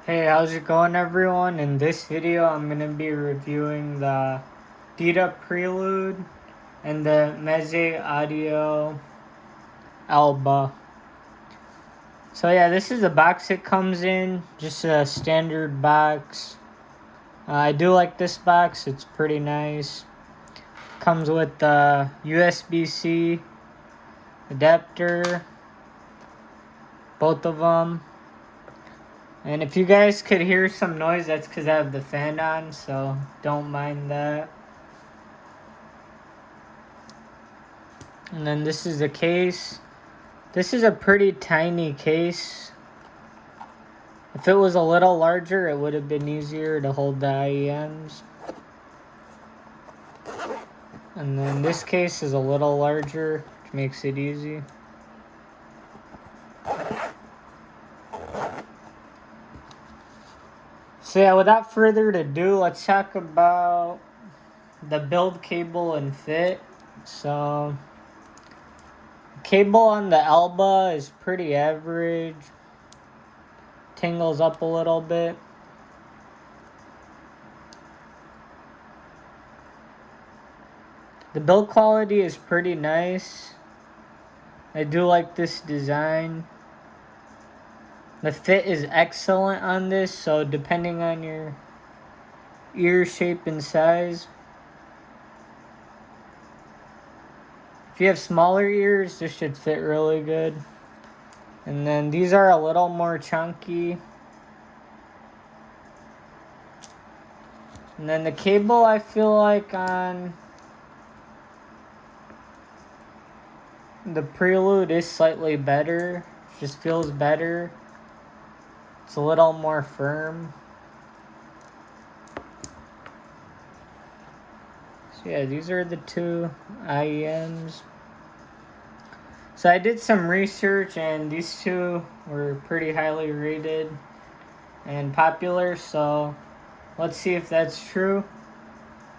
Hey, how's it going everyone? In this video I'm going to be reviewing the Dita Prelude and the Mezze Alba. So yeah, this is the box it comes in, just a standard box. I do like this box, it's pretty nice. Comes with the USB-C adapter, both of them. And if you guys could hear some noise, that's because I have the fan on, so don't mind that. And then this is the case. This is a pretty tiny case. If it was a little larger, it would have been easier to hold the IEMs. And then this case is a little larger, which makes it easy. So yeah, without further ado, let's talk about the build, cable, and fit. So, cable on the Alba is pretty average. Tingles up a little bit. The build quality is pretty nice. I do like this design. The fit is excellent on this, so depending on your ear shape and size. If you have smaller ears, this should fit really good. And then these are a little more chunky. And then the cable, I feel like on the Prelude is slightly better. Just feels better. It's a little more firm. So yeah, these are the two IEMs. So I did some research and these two were pretty highly rated and popular. So let's see if that's true.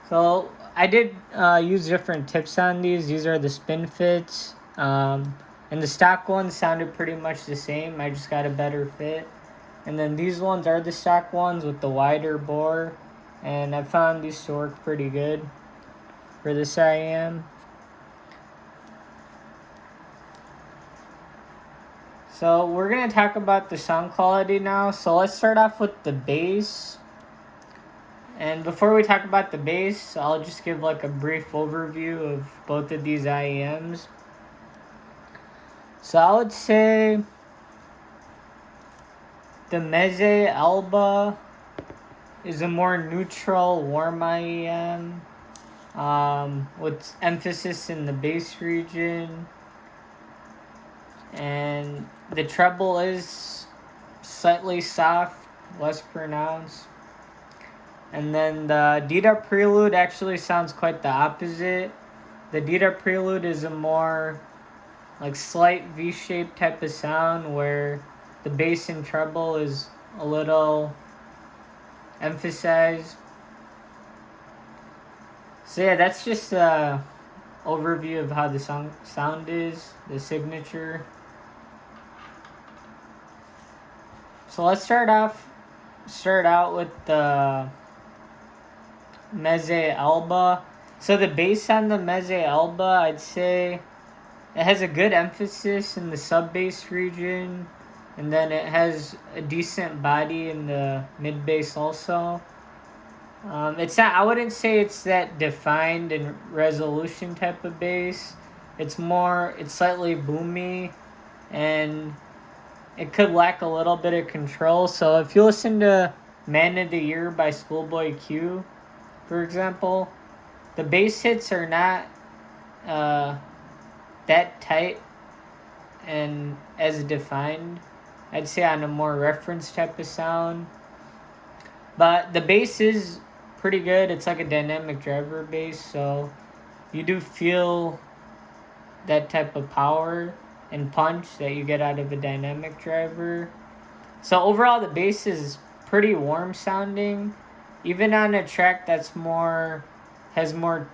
So I did use different tips on these. These are the spin fits. And the stock ones sounded pretty much the same. I just got a better fit. And then these ones are the stock ones with the wider bore. And I found these to work pretty good for this IEM. So we're going to talk about the sound quality now. So let's start off with the bass. And before we talk about the bass, I'll just give like a brief overview of both of these IEMs. So I would say the Mezz Alba is a more neutral, warm IEM with emphasis in the bass region. And the treble is slightly soft, less pronounced. And then the Dita Prelude actually sounds quite the opposite. The Dita Prelude is a more like slight V-shaped type of sound where the bass and treble is a little emphasized. So yeah, that's just a overview of how the sound is, the signature. So let's start out with the Mezz Alba. So the bass on the Mezz Alba, I'd say it has a good emphasis in the sub-bass region, and then it has a decent body in the mid-bass also. It's not, I wouldn't say it's that defined and resolution type of bass. It's slightly boomy, and it could lack a little bit of control. So if you listen to Man of the Year by Schoolboy Q, for example, the bass hits are not that tight and as defined. I'd say on a more reference type of sound. But the bass is pretty good. It's like a dynamic driver bass, so you do feel that type of power and punch that you get out of a dynamic driver. So overall, the bass is pretty warm sounding. Even on a track that's has more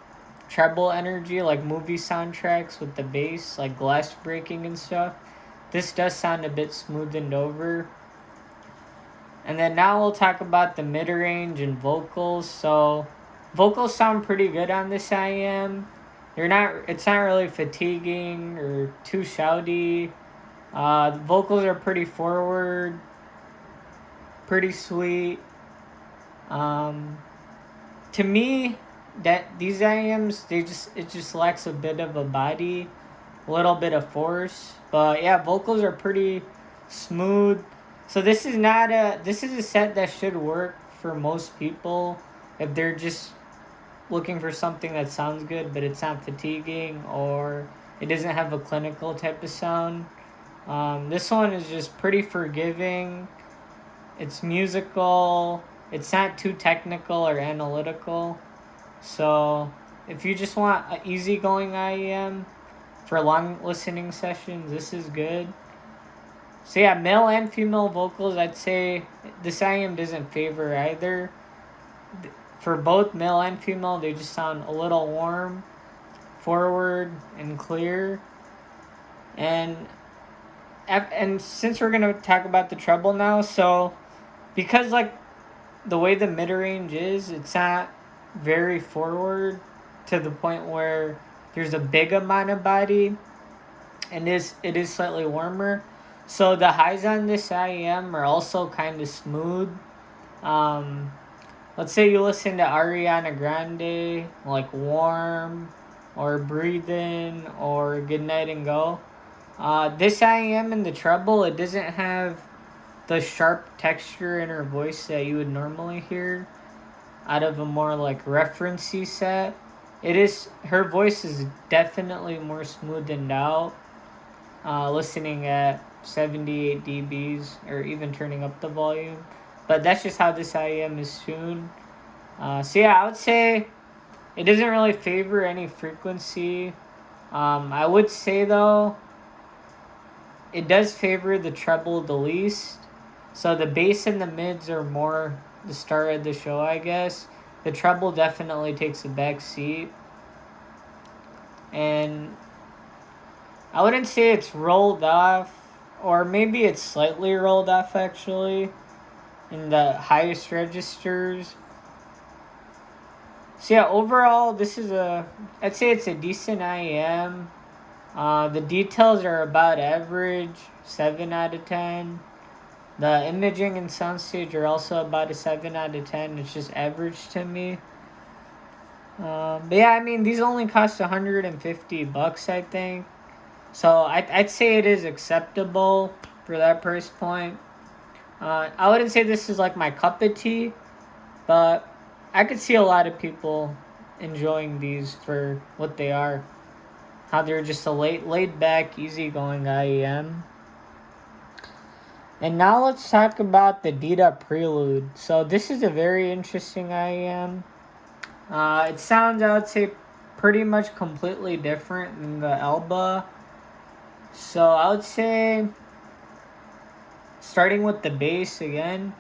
treble energy, like movie soundtracks with the bass, like glass breaking and stuff, this does sound a bit smoothened over. And then now we'll talk about the mid-range and vocals. So vocals sound pretty good on this IEM. It's not really fatiguing or too shouty. The vocals are pretty forward, pretty sweet. To me, that these IEMs, it just lacks a bit of a body, a little bit of force. But yeah, vocals are pretty smooth. So this is a set that should work for most people if they're just looking for something that sounds good but it's not fatiguing or it doesn't have a clinical type of sound. This one is just pretty forgiving. It's musical. It's not too technical or analytical. So if you just want an easygoing IEM for long listening sessions, this is good. So yeah, male and female vocals, I'd say this IEM doesn't favor either. For both male and female, they just sound a little warm, forward, and clear. And since we're gonna talk about the treble now, so because like the way the mid range is, it's not very forward to the point where there's a big amount of body, and it is slightly warmer. So the highs on this IEM are also kind of smooth. Let's say you listen to Ariana Grande, like Warm, or Breathe In, or Good Night and Go. This IEM in the treble, it doesn't have the sharp texture in her voice that you would normally hear out of a more like referencey set. Her voice is definitely more smoothened out. Listening at 78 dBs or even turning up the volume. But that's just how this IEM is tuned. So yeah, I would say it doesn't really favor any frequency. I would say though, it does favor the treble the least. So the bass and the mids are more the star of the show, I guess. The treble definitely takes a back seat. And I wouldn't say it's rolled off, or maybe it's slightly rolled off actually in the highest registers. So yeah, overall I'd say it's a decent IEM. The details are about average, 7 out of 10. The imaging and soundstage are also about a 7 out of 10. It's just average to me. But yeah, I mean, these only cost $150, I think. So I'd say it is acceptable for that price point. I wouldn't say this is like my cup of tea, but I could see a lot of people enjoying these for what they are. How they're just a laid back, easygoing IEM. And now let's talk about the Dita Prelude. So this is a very interesting IEM. It sounds, I would say, pretty much completely different than the Alba. So I would say, starting with the bass again,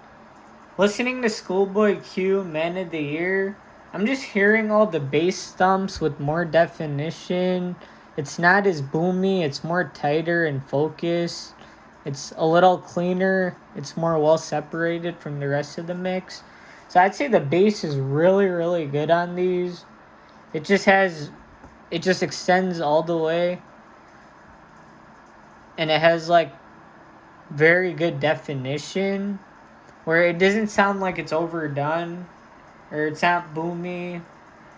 listening to Schoolboy Q, Man of the Year, I'm just hearing all the bass stumps with more definition. It's not as boomy, it's more tighter and focused. It's a little cleaner. It's more well separated from the rest of the mix. So I'd say the bass is really, really good on these. It just extends all the way. And it has like very good definition where it doesn't sound like it's overdone or it's not boomy.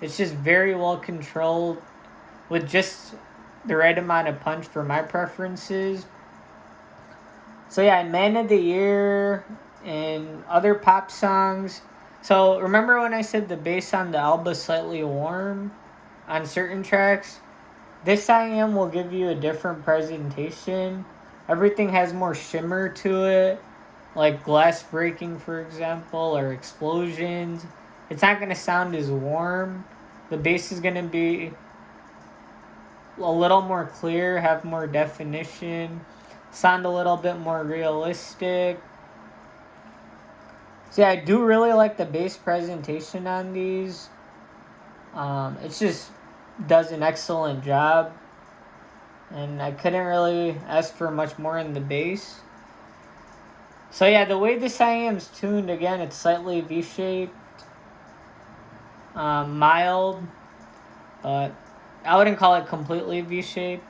It's just very well controlled with just the right amount of punch for my preferences. So yeah, Man of the Year and other pop songs. So remember when I said the bass on the Alba is slightly warm on certain tracks? This IEM will give you a different presentation. Everything has more shimmer to it, like glass breaking, for example, or explosions. It's not going to sound as warm. The bass is going to be a little more clear, have more definition, sound a little bit more realistic. So yeah, I do really like the bass presentation on these. It just does an excellent job. And I couldn't really ask for much more in the bass. So yeah, the way this IEM's tuned, again, it's slightly V-shaped, mild, but I wouldn't call it completely V-shaped.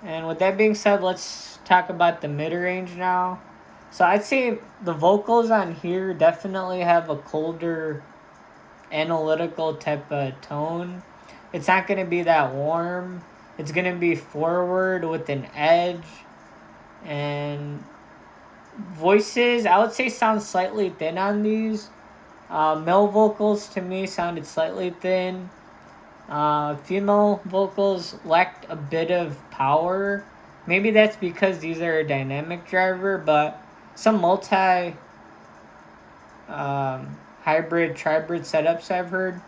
And with that being said, let's talk about the mid-range now. So I'd say the vocals on here definitely have a colder, analytical type of tone. It's not going to be that warm. It's going to be forward with an edge. And voices, I would say, sound slightly thin on these. Male vocals to me sounded slightly thin. Female vocals lacked a bit of power. Maybe that's because these are a dynamic driver, but some hybrid, tribrid setups I've heard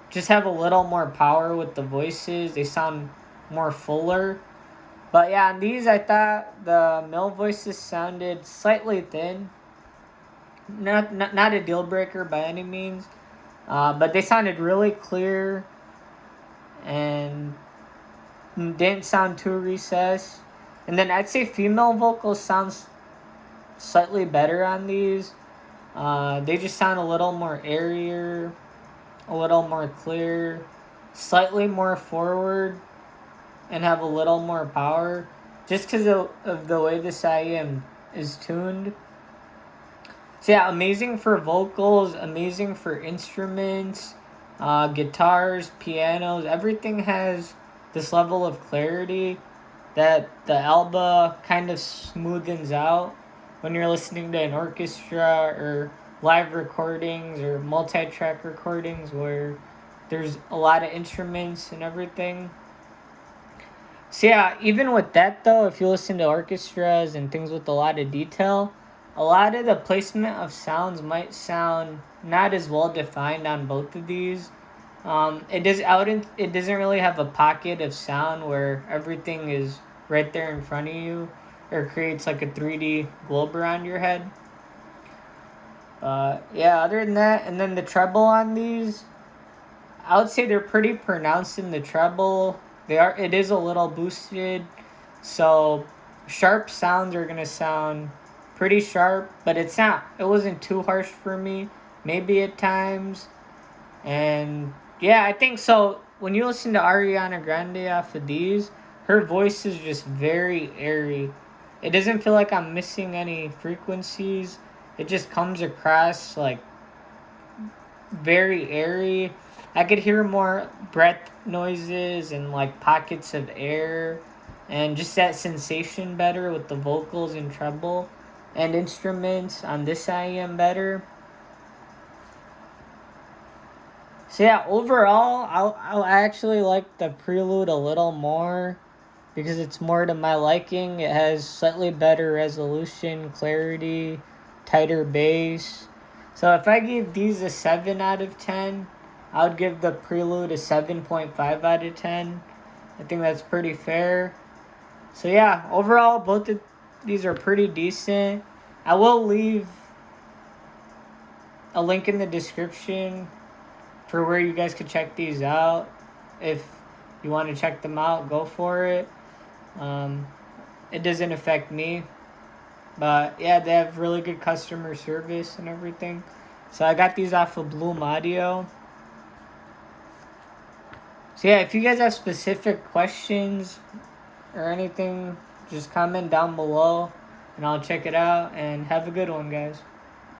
just have a little more power with the voices. They sound more fuller. But yeah, on these, I thought the male voices sounded slightly thin. Not a deal breaker by any means, but they sounded really clear and didn't sound too recessed. And then I'd say female vocals sounds slightly better on these. They just sound a little more airier, a little more clear, slightly more forward, and have a little more power. Just because of the way this IEM is tuned. So yeah, amazing for vocals, amazing for instruments, guitars, pianos. Everything has this level of clarity that the Alba kind of smoothens out when you're listening to an orchestra or live recordings or multi-track recordings where there's a lot of instruments and everything. So yeah, even with that though, if you listen to orchestras and things with a lot of detail, a lot of the placement of sounds might sound not as well defined on both of these. It doesn't really have a pocket of sound where everything is right there in front of you, or creates like a 3D globe around your head. Yeah, other than that, and then the treble on these, I would say they're pretty pronounced in the treble. It is a little boosted, so sharp sounds are gonna sound pretty sharp, but it wasn't too harsh for me. Maybe at times, and yeah, I think so. When you listen to Ariana Grande off of these, her voice is just very airy. It doesn't feel like I'm missing any frequencies. It just comes across like very airy. I could hear more breath noises and like pockets of air and just that sensation better with the vocals and treble and instruments on this IEM better. So yeah, overall, I actually like the Prelude a little more because it's more to my liking. It has slightly better resolution, clarity, tighter bass. So if I gave these a 7 out of 10, I would give the Prelude a 7.5 out of 10. I think that's pretty fair. So yeah, overall, both of these are pretty decent. I will leave a link in the description for where you guys could check these out. If you want to check them out, go for it. It doesn't affect me. But yeah, they have really good customer service and everything. So I got these off of Bloom Audio. So yeah, if you guys have specific questions or anything, just comment down below and I'll check it out. And have a good one, guys.